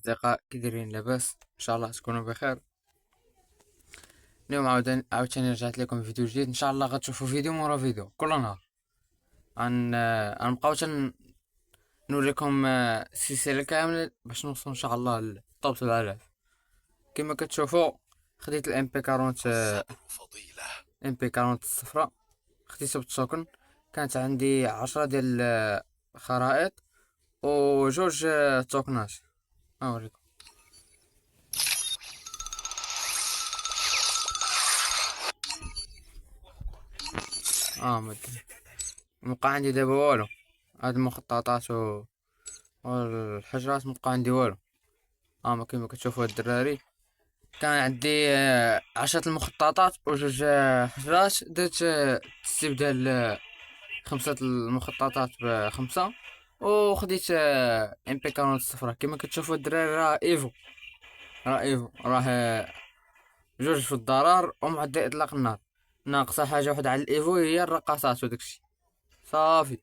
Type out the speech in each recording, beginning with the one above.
الأصدقاء كي دايرين لاباس؟ إن شاء الله تكونوا بخير. اليوم عاوتاني رجعت لكم فيديو جديد. إن شاء الله غتشوفوا فيديو مورا فيديو كل نهار. غنبقاو نوريكم السلسلة كاملة باش نوصلوا إن شاء الله للطوب 7000. كما كتشوفوا خديت الام بي 40 ام بي 40 الصفراء، خديتها بالتوكن. كانت عندي 10 ديال الخرائط وجوج توكنات. اوريكم. مدري مبقى عندي دابا والو. هاد المخططات والحجرات مبقى عندي والو. ما كيما كتشوفوا الدراري، كان عندي 10 المخططات وجوج حجرات. درت استبدال 5 المخططات ب5، وخديت ام بي 40 الصفراء. كيما كتشوفوا الدراري راه ايفو، جوج في الضرر ومعدل اطلاق النار. ناقصه حاجه وحده على الايفو، هي الرقصات وداكشي صافي.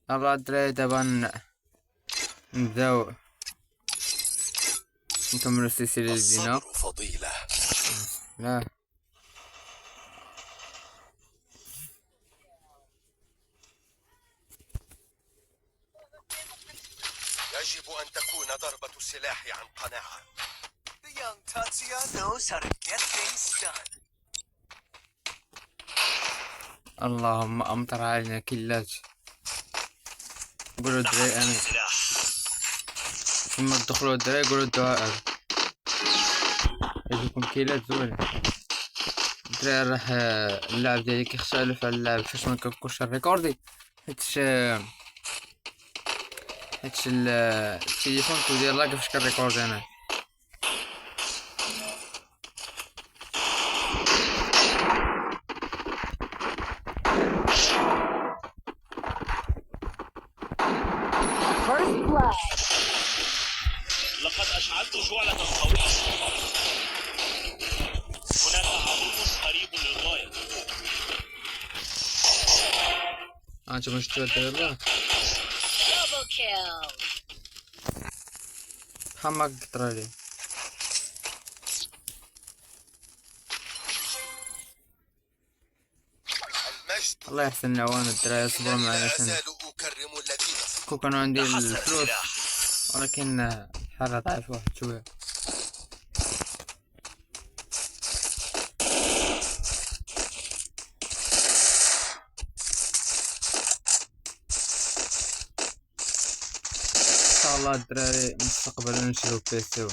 يلا الدراري دابا نبداو نكملو السلسله اللي بدينا. فضيلة. لا يجب أن تكون ضربة السلاح عن قناعة. The young Tatsuya knows how to get things done. اللهم امطر علينا كلات. قولوا الدراري امين. ثم تدخلوا الدراري قولوا الدعاء هذا يجيكم كيلات زوينة. الدراري راح اللعب ديالي كيختلف على اللعب فاش ما كنكونش الريكوردي، حيتش التليفون كيدير لاك فاش كنريكوردي انا. لقد أشعلت شعلة قوية. هناك عدو قريب للغاية. انت باش تدير حماق الدراري. المجد الله يحسن العوان الدراري، صبروا إنني معنا لا سنة. أزال أكرم الذين كون كانوا عندي تحسن الفلوس، السلاح. ولكن الحالة ضعيف واحد شوية. ان شاء الله الدراري مستقبلا نشريو بيسي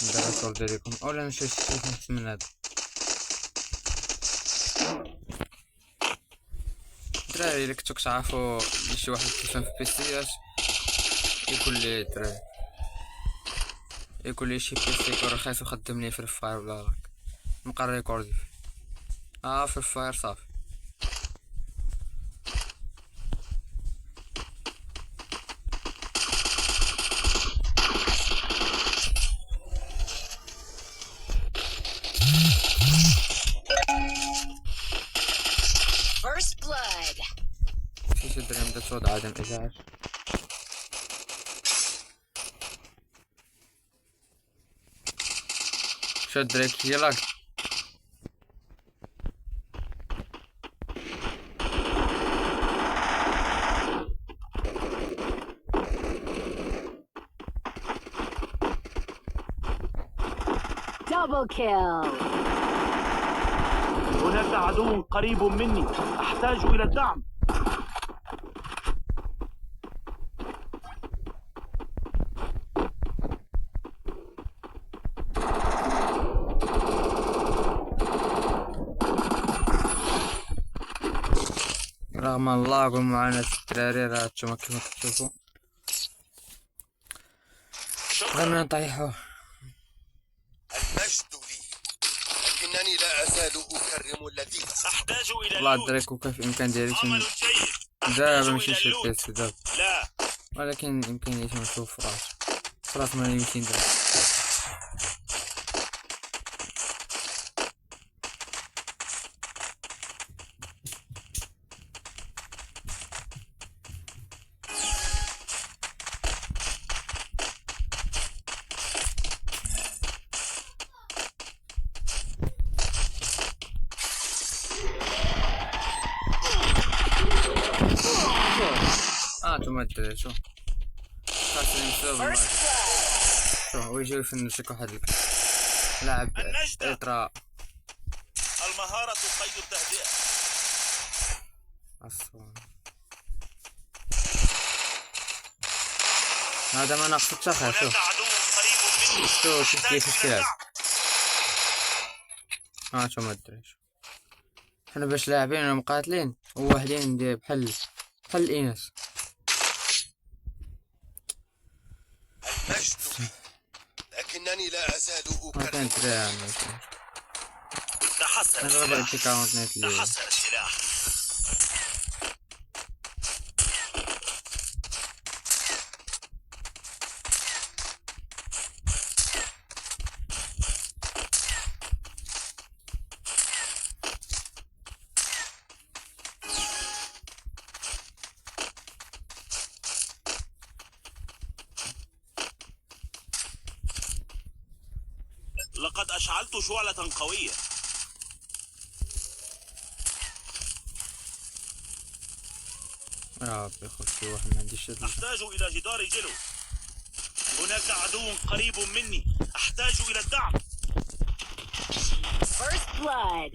ندير ريكورد ليكم، اولا نشري شي احسن من هذا. الدراري الا كنتو كتعرفو شي واحد كيفهم في بيسيات يقول لي الدراري، يقول لي شي بيسي يكون رخيص وخدم لي في الفاير ولا هاك نبقى ريكوردي فيه. في الفاير صافي. First blood. شي الدراري بدا صوت عدم ازعاج. شو الدراري كيلاك. Double kill. هناك عدو قريب مني. أحتاج إلى الدعم. رغم الله ومعاناة الدراري راه نتوما كيما كتشوفو بغينا نطيحو. المجد لي، لكنني لا أزال أكرم الذين أحتاج إلى والله اللوت. الدراري كون كان في امكانياتي عمل جيد. دابا أحتاج ماشي إلى شي اللوت. بيس دابا، لا. ولكن امكانياتي نشوف فراس ما يمكن دابا. هانتوما الدراري شوف خاصني نسلب الماضي شوف هو يجي يفنشك واحد الكلب لاعب إطراء المهارة قيد التهدئة. أصلا هذا ما ناقص التخا هناك شوف عدو قريب مني. شوف كيف أحتاج إلى السلاح الدعم. هانتوما الدراري شوف حنا باش لاعبين ومقاتلين وواحدين ندير بحال الإناث المجد لكنني لا أزال ما كان أكرر. الدراري تحسن نغرب السلاح. البيكاونت نايت اللي تحسن السلاح. لقد أشعلت شعلة قوية. يا ربي خش واحد ما عنديش هاد أحتاج إلى جدار جلو. هناك عدو قريب مني. أحتاج إلى الدعم. First blood.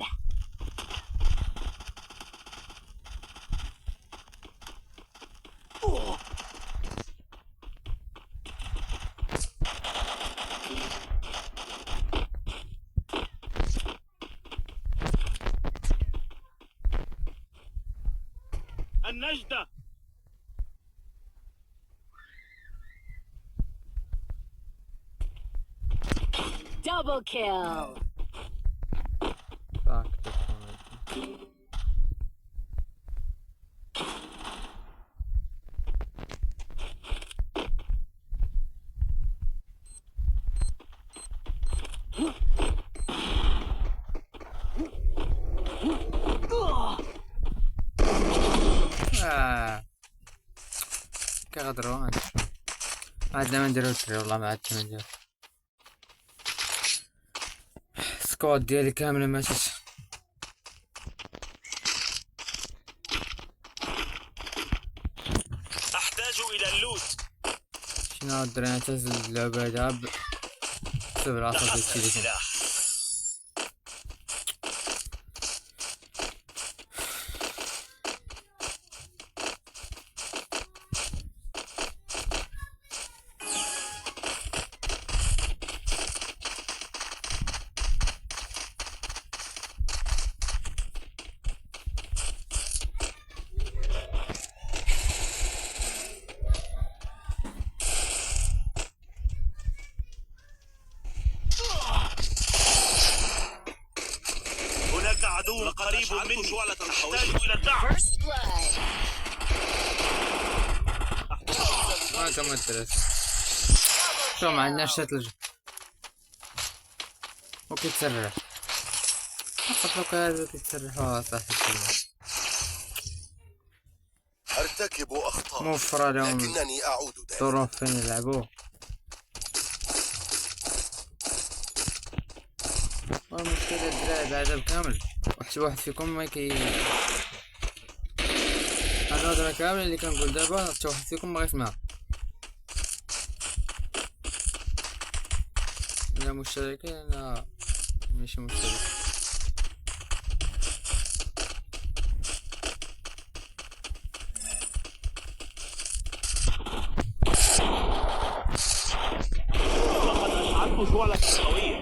النجدة. Double kill. كغدروا ما عندنا ما نديرو التري والله ما عندنا ما نديرو سكواد ديالي كامله ماتت أحتاج إلى اللوت. شنو الدراري نعتزل اللعبة هادا بسبب العصا ديال تحسن التليفون السلاح. هناك عدو قريب مني. أحتاج إلى الدعم. First blood. ما كملت الدراري شو ما عندناش تلج وكيتسرح خطلوك هذا كيتسرح صاحبي أرتكب أخطاء موفرة لهم لكنني أعود دائما. ظروف فين يلعبوا المشكلة الدراري بعد كامل واحد فيكم ما كي هذا الهضرة كامل اللي كنقول دابا حتى واحد فيكم ما غيسمع انا مشتركين انا ماشي مشترك لقد أشعلت شعلة قوية.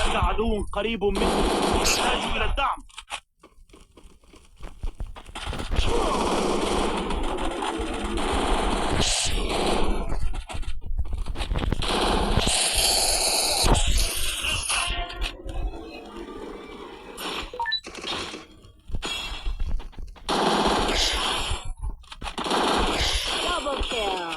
هناك عدو قريب مني. أحتاج إلى الدعم. Double kill.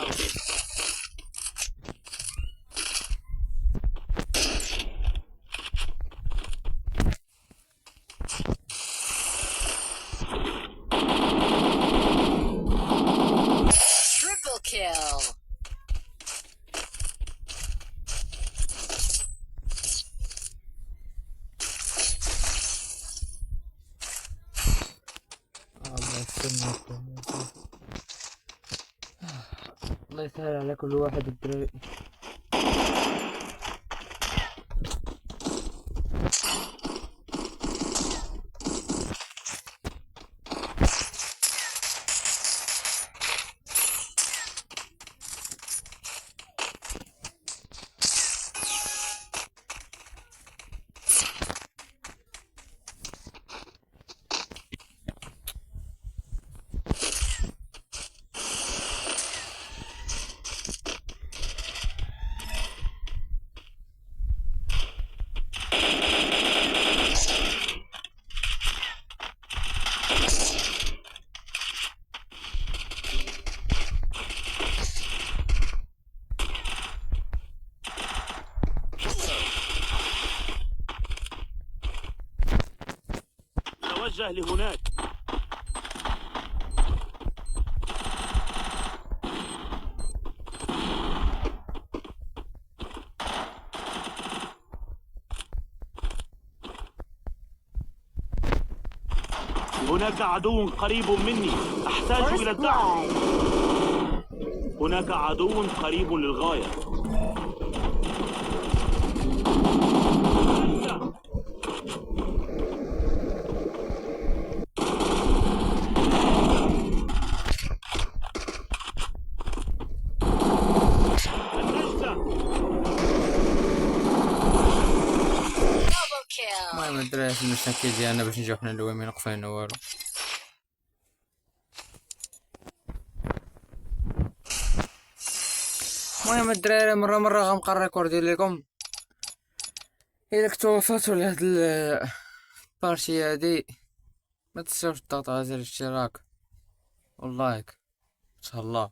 Triple kill. الله يسهل على كل واحد الدراري. توجه لهناك. هناك عدو قريب مني، أحتاج First إلى الدعم. blood. هناك عدو قريب للغاية. Double kill. المهم الدراري في المشاكل ديالنا باش نجيو حنا الاول ما نقفلنا والو. المهم الدراري مرة غنبقى نريكوردي لكم الا كنتو وصلتو لهاد البارتي هادي ما تنساوش تضغطوا على زر الاشتراك واللايك. تهلا.